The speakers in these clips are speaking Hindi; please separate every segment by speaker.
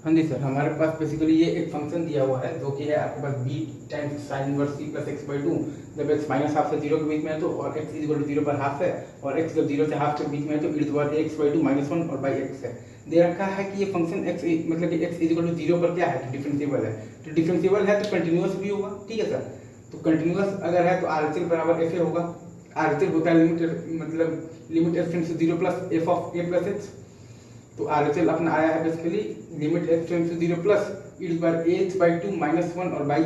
Speaker 1: हाँ जी सर, हमारे पास बेसिकली ये एक फंक्शन दिया हुआ है जो कि है आपके पास b times sine inverse c plus x by two, जब x माइनस हाफ से जीरो के बीच में है तो, और x इक्वल टू जीरो पर हाफ है, और x जब जीरो से हाफ के बीच में है तो e power x by two minus one और बाई एक्स है। दे रखा है कि ये फंक्शन x मतलब कि x इक्वल टू जीरो पर क्या है, तो डिफरेंशिएबल है। तो डिफरेंशिएबल है तो कंटिन्यूअस भी होगा, ठीक है सर। तो कंटिन्यूअस अगर है तो RHL बराबर ऐसे होगा। RHL होता है लिमिट मतलब limit x tends to zero plus F of A plus H. तो RHL अपना आया है basically limit x tends to zero plus e बार H by two minus one और बाई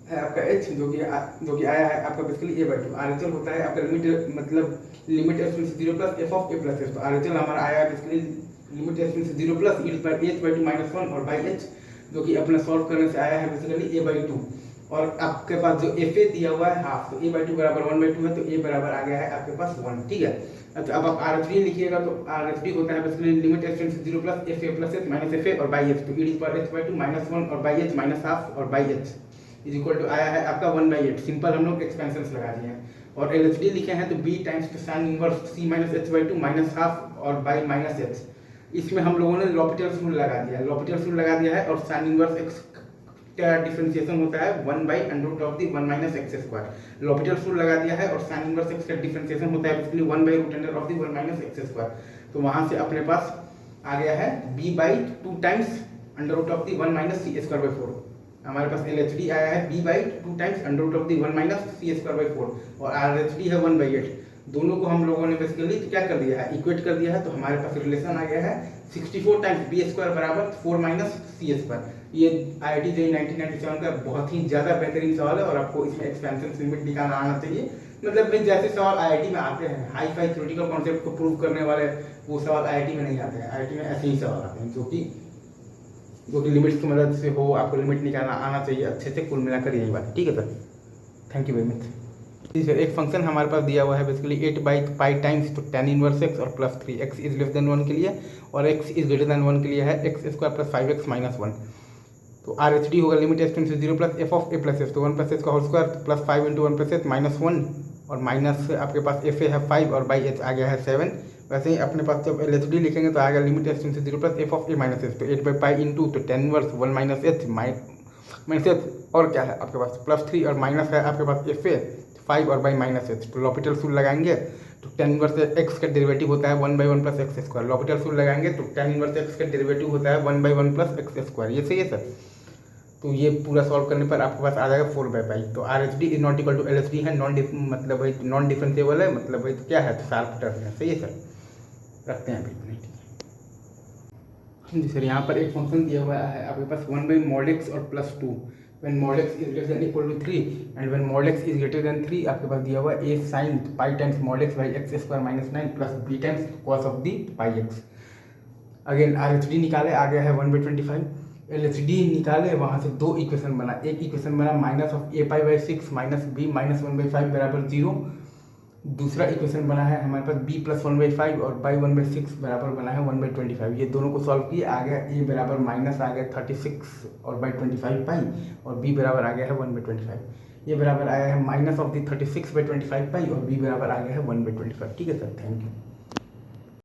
Speaker 1: है आपका h जो कि आया है आपका basically a by two. RHL होता है आपका लिमिट मतलब limit x tends to zero plus F of A plus H. तो RHL हमारा आया है basically limit x tends to zero plus e बार H by two minus one और बाई h, जो कि अपना सॉल्व करने से आया है बेसिकली a बाई टू। और आपके पास जो एफ ए दिया हुआ है हाफ, तो ए बाई टू बराबर वन बाई टू है, तो ए बराबर आ गया है आपके पास वन, ठीक है। अच्छा अब आप आर एच डी लिखिएगा तो आर एच डी होता है basically limit X tends to zero plus F A plus H minus F A और बाई एच, तो ई पर H by two minus one और बाई एच माइनस हाफ और by H is equal to आया है आपका वन बाई एट। सिंपल हम लोग एक्सपेंशन लगा दिए हैं। और एल एच डी लिखे हैं तो B times sine inverse C minus H by two minus half और बाई माइनस एच। इसमें हम लोगों ने लॉपिटल्स रूल लगा दिया है, लॉपिटल्स रूल लगा दिया है। और साइन इनवर्स एक्स का डिफरेंशिएशन होता है one by under root of the one minus x square. L'Hopital's rule लगा दिया है। और साइन इनवर्स एक्स का डिफरेंशिएशन होता है basically one by root under of the one minus x square. तो वहां से अपने पास आ गया है b by two times under root of the one minus C square by four. हमारे पास एल एच डी आया है b by two times under root of the one minus C square by four, और आर एच डी है वन बाई एट। दोनों को हम लोगों ने बेसिकली क्या कर दिया है, इक्वेट कर दिया है। तो हमारे पास रिलेशन आ गया है 64 टाइम्स बी स्क्वायर बराबर 4 माइनस सी स्क्वायर। ये IIT JEE 1997 का बहुत ही ज़्यादा बेहतरीन सवाल है, और आपको इसमें एक्सपेंशन लिमिट निकालना आना चाहिए। मतलब भाई जैसे सवाल IIT में आते हैं हाई फाई थ्योरेटिकल कॉन्सेप्ट को प्रूव करने वाले, वो सवाल IIT में नहीं आते हैं। IIT में ऐसे ही सवाल आते हैं जो कि लिमिट्स की मदद से हो, आपको लिमिट निकालना आना चाहिए अच्छे से। कुल मिलाकर यही बात, ठीक है sir. Thank you very much. जी सर, एक फंक्शन हमारे पास दिया हुआ है बेसिकली 8 बाई पाई टाइम्स तो tan इनवर्स x और plus 3 x is less than 1 के लिए, और x इज ग्रेटर देन 1 के लिए है x square plus 5x minus 1। तो आर एच डी होगा limit X tends to zero plus F of A plus H, तो वन प्लस एच का whole square plus 5 into one plus H minus 1, और माइनस आपके पास एफ ए है 5 और बाई एच आ गया है 7। वैसे ही अपने पास जब एल एच डी लिखेंगे तो आएगा limit X tends to zero plus F of A minus H, तो 8 बाई पाई इंटू तो tan inverse 1 minus H minus H, और क्या है आपके पास प्लस 3, और माइनस है आपके पास एफ ए 5 और बाई माइनस एच। तो लॉपिटल रूल लगाएंगे तो tan इनवर्स एक्स का डेरिवेटिव होता है 1 by 1 plus x square. L'Hôpital rule लगाएंगे तो tan इनवर्स एक्स का डेरिवेटिव होता है 1 बाई 1 प्लस एक्स स्क्वायर। ये सही है सर। तो ये पूरा सॉल्व करने पर आपके पास आ जाएगा 4 बाई पाई। तो R H D is not equal to L H D है, मतलब भाई नॉन डिफरेंशिएबल है, मतलब भाई तो क्या है, तो शार्प टर्म है। सही है सर, रखते हैं अभी नहीं, ठीक है जी सर। यहाँ पर एक फंक्शन दिया हुआ है आपके पास 1 बाई मॉड एक्स और plus 2 when mod x is greater than equal to 3 and when mod x is greater than 3 आपके पास दिया हुआ है a sin pi times mod x by x square minus 9 plus b times cos of the pi x। Again are H D निकाले, आ गया है 1/25। एल एच डी निकाले, वहाँ से दो इक्वेशन बना। एक इक्वेशन बना minus of A pi by 6 minus B minus 1/5 बराबर 0। दूसरा इक्वेशन बना है हमारे पास b प्लस 1/5 और बाई 1/6 बराबर बना है 1/25। ये दोनों को सॉल्व किए, आ गया a बराबर माइनस आ गया 36 और बाई 25 पाई, और b बराबर आ गया है 1/25। ये बराबर आया है माइनस ऑफ दी 36/25 पाई, और b बराबर आ गया है 1/25। ठीक है सर, थैंक यू।